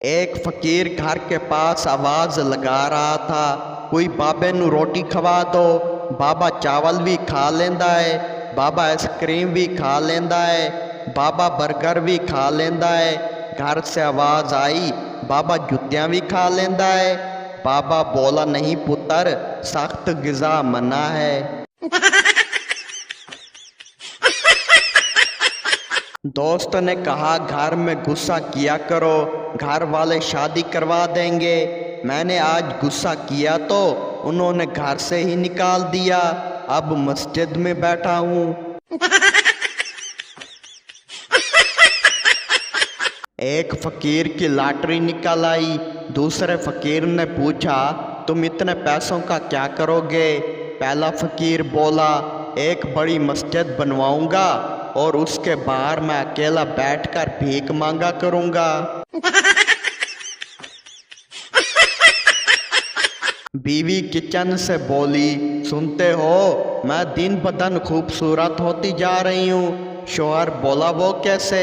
एक फकीर घर के पास आवाज लगा रहा था, कोई बाबे नू रोटी खवा दो। बाबा चावल भी खा लेंदा है, बाबा आइसक्रीम भी खा लेंदा है, बाबा बर्गर भी खा लेंदा है। घर से आवाज आई, बाबा जुतियां भी खा लेंदा है। बाबा बोला, नहीं पुत्र, सख्त गिजा मना है। दोस्त ने कहा, घर में गुस्सा किया करो, घर वाले शादी करवा देंगे। मैंने आज गुस्सा किया तो उन्होंने घर से ही निकाल दिया, अब मस्जिद में बैठा हूँ। एक फकीर की लॉटरी निकल आई। दूसरे फकीर ने पूछा, तुम इतने पैसों का क्या करोगे? पहला फकीर बोला, एक बड़ी मस्जिद बनवाऊंगा और उसके बाहर मैं अकेला बैठकर भीख मांगा करूंगा। बीवी किचन से बोली, सुनते हो, मैं दिन ब दिन खूबसूरत होती जा रही हूँ। शौहर बोला, वो कैसे?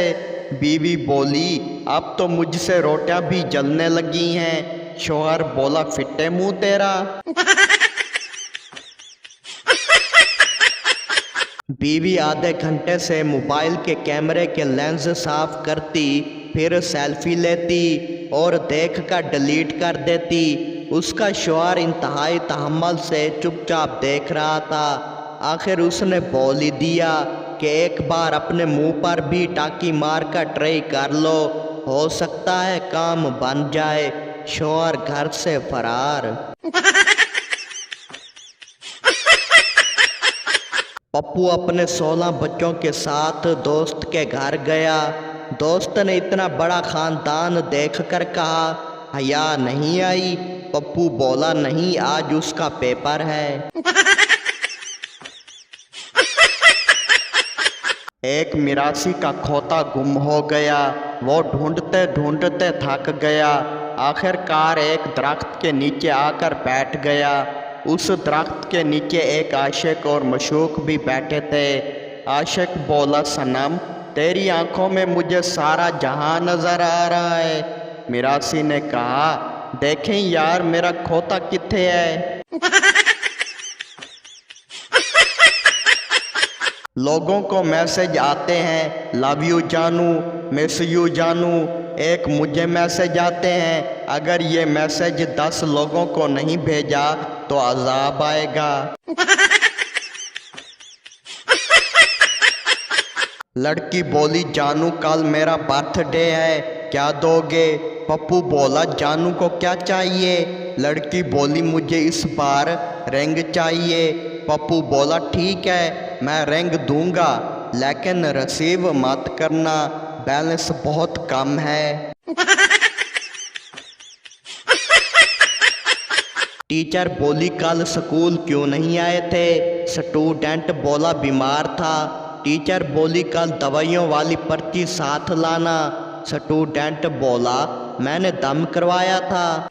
बीवी बोली, अब तो मुझसे रोटियां भी जलने लगी हैं। शौहर बोला, फिट्टे मुंह तेरा। बीवी आधे घंटे से मोबाइल के कैमरे के लेंस साफ करती, फिर सेल्फी लेती और देख कर डिलीट कर देती। उसका शौहर इंतहाई तहम्मुल से चुपचाप देख रहा था। आखिर उसने बोल ही दिया कि एक बार अपने मुंह पर भी टाकी मार कर ट्राई कर लो, हो सकता है काम बन जाए। शौहर घर से फरार। पप्पू अपने 16 बच्चों के साथ दोस्त के घर गया। दोस्त ने इतना बड़ा खानदान देखकर कहा, हया नहीं आई? पप्पू बोला, नहीं, आज उसका पेपर है। एक मिरासी का खोता गुम हो गया। वो ढूंढते ढूंढते थक गया। आखिरकार एक दरख्त के नीचे आकर बैठ गया। उस दरख्त के नीचे एक आशिक और मशूक भी बैठे थे। आशिक बोला, सनम, तेरी आंखों में मुझे सारा जहां नजर आ रहा है। मिरासी ने कहा, देखें यार, मेरा खोता किथे है? लोगों को मैसेज आते हैं, लव यू जानू, मिस यू जानू। एक मुझे मैसेज आते हैं, अगर ये मैसेज 10 लोगों को नहीं भेजा तो अजाब आएगा। लड़की बोली, जानू, कल मेरा बर्थडे है, क्या दोगे? पप्पू बोला, जानू को क्या चाहिए? लड़की बोली, मुझे इस बार रिंग चाहिए। पप्पू बोला, ठीक है, मैं रिंग दूंगा, लेकिन रिसीव मत करना, बैलेंस बहुत कम है। टीचर बोली, कल स्कूल क्यों नहीं आए थे? स्टूडेंट बोला, बीमार था। टीचर बोली, कल दवाइयों वाली पर्ची साथ लाना। स्टूडेंट बोला, मैंने दम करवाया था।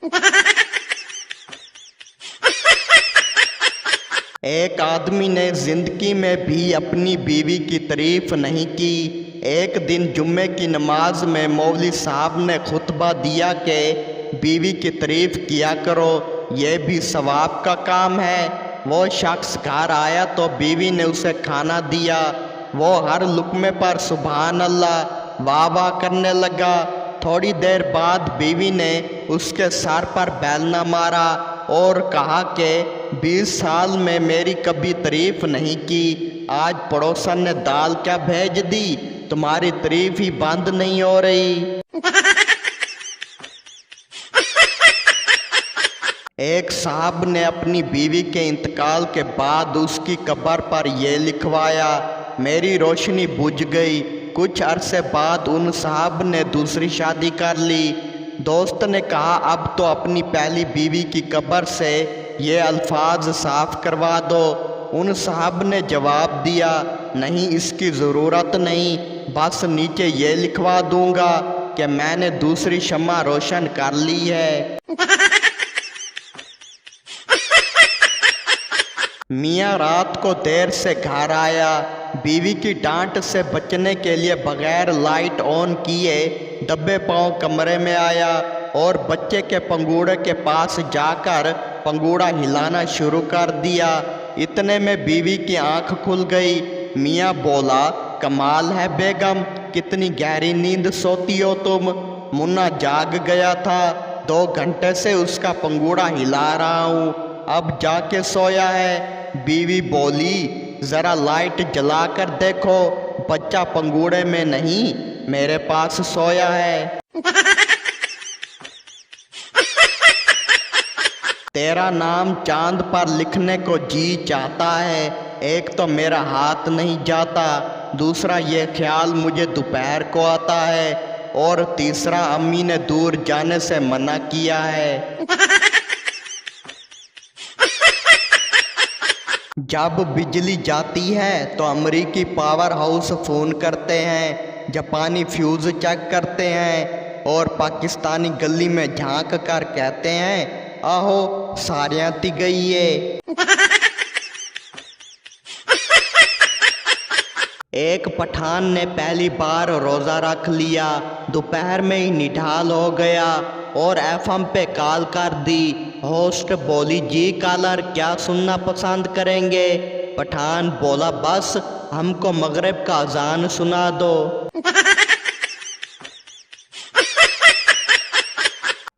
एक आदमी ने जिंदगी में भी अपनी बीवी की तारीफ नहीं की। एक दिन जुम्मे की नमाज में मौलवी साहब ने खुतबा दिया कि बीवी की तारीफ किया करो, ये भी सवाब का काम है। वो शख्स घर आया तो बीवी ने उसे खाना दिया। वो हर लुकमे पर सुभान अल्लाह वाह वाह करने लगा। थोड़ी देर बाद बीवी ने उसके सर पर बेलना मारा और कहा कि 20 साल में मेरी कभी तारीफ नहीं की, आज पड़ोसन ने दाल क्या भेज दी, तुम्हारी तारीफ ही बंद नहीं हो रही। एक साहब ने अपनी बीवी के इंतकाल के बाद उसकी कब्र पर यह लिखवाया, मेरी रोशनी बुझ गई। कुछ अरसे बाद उन साहब ने दूसरी शादी कर ली। दोस्त ने कहा, अब तो अपनी पहली बीवी की कब्र से ये अल्फाज साफ करवा दो। उन साहब ने जवाब दिया, नहीं, इसकी ज़रूरत नहीं, बस नीचे ये लिखवा दूंगा कि मैंने दूसरी शम्मा रोशन कर ली है। मियाँ रात को देर से घर आया। बीवी की डांट से बचने के लिए बगैर लाइट ऑन किए दबे पांव कमरे में आया और बच्चे के पंगूड़े के पास जाकर पंगूड़ा हिलाना शुरू कर दिया। इतने में बीवी की आंख खुल गई। मियाँ बोला, कमाल है बेगम, कितनी गहरी नींद सोती हो तुम। मुन्ना जाग गया था, 2 घंटे से उसका पंगूड़ा हिला रहा हूँ, अब जाके सोया है। बीवी बोली, ज़रा लाइट जलाकर देखो, बच्चा पंगूड़े में नहीं मेरे पास सोया है। तेरा नाम चांद पर लिखने को जी चाहता है। एक तो मेरा हाथ नहीं जाता, दूसरा ये ख्याल मुझे दोपहर को आता है, और तीसरा अम्मी ने दूर जाने से मना किया है। जब बिजली जाती है तो अमेरिकी पावर हाउस फ़ोन करते हैं, जापानी फ्यूज़ चेक करते हैं, और पाकिस्तानी गली में झांक कर कहते हैं, आहो सारियां ती गई है। एक पठान ने पहली बार रोज़ा रख लिया, दोपहर में ही निढाल हो गया और एफएम पे कॉल कर दी। होस्ट बोली, जी कॉलर क्या सुनना पसंद करेंगे? पठान बोला, बस हमको मगरिब का अजान सुना दो।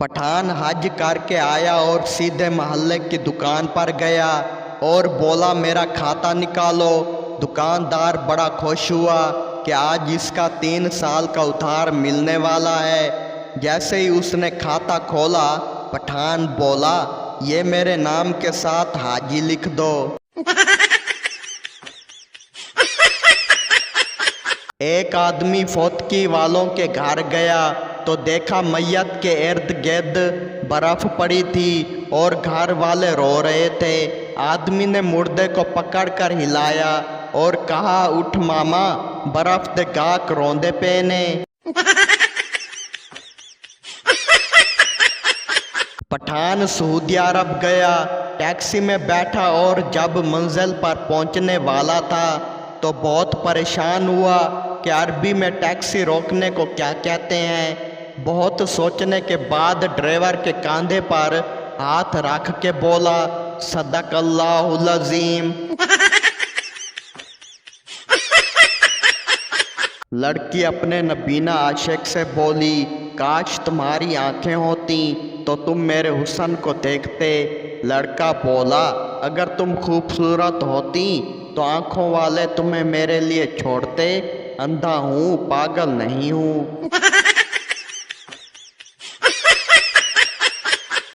पठान हज करके आया और सीधे मोहल्ले की दुकान पर गया और बोला, मेरा खाता निकालो। दुकानदार बड़ा खुश हुआ कि आज इसका 3 साल का उधार मिलने वाला है। जैसे ही उसने खाता खोला, पठान बोला, ये मेरे नाम के साथ हाजी लिख दो। एक आदमी फौतकी वालों के घर गया तो देखा मैयत के इर्द गिर्द बर्फ पड़ी थी और घर वाले रो रहे थे। आदमी ने मुर्दे को पकड़कर हिलाया और कहा, उठ मामा, बर्फ दे गाक रोंदे पे ने। पठान सऊदी अरब गया, टैक्सी में बैठा और जब मंजिल पर पहुंचने वाला था तो बहुत परेशान हुआ कि अरबी में टैक्सी रोकने को क्या कहते हैं। बहुत सोचने के बाद ड्राइवर के कंधे पर हाथ रख के बोला, सदकल्लाहुल अज़ीम। लड़की अपने नबीना आशिक से बोली, काश तुम्हारी आंखें होती तो तुम मेरे हुस्न को देखते। लड़का बोला, अगर तुम खूबसूरत होती तो आंखों वाले तुम्हें मेरे लिए छोड़ते। अंधा हूँ, पागल नहीं हूँ।